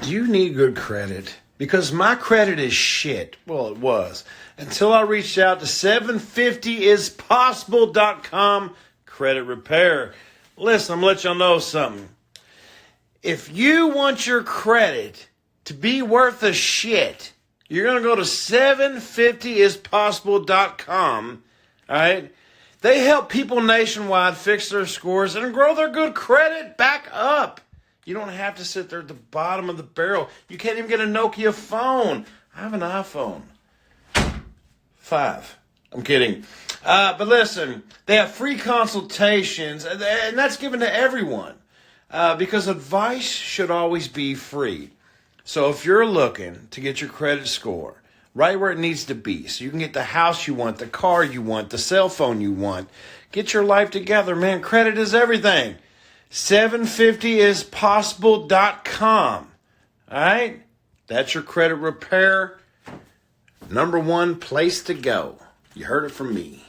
Do you need good credit? Because my credit is shit. Well, it was. Until I reached out to 750ispossible.com credit repair. Listen, I'm going to let y'all know something. If you want your credit to be worth a shit, you're going to go to 750ispossible.com. All right? They help people nationwide fix their scores and grow their good credit back up. You don't have to sit there at the bottom of the barrel. You can't even get a Nokia phone. I have an iPhone 5. I'm kidding. But listen, they have free consultations, and that's given to everyone because advice should always be free. So if you're looking to get your credit score right where it needs to be, so you can get the house you want, the car you want, the cell phone you want, get your life together, man. Credit is everything. 750ispossible.com. All right? That's your credit repair. #1 place to go. You heard it from me.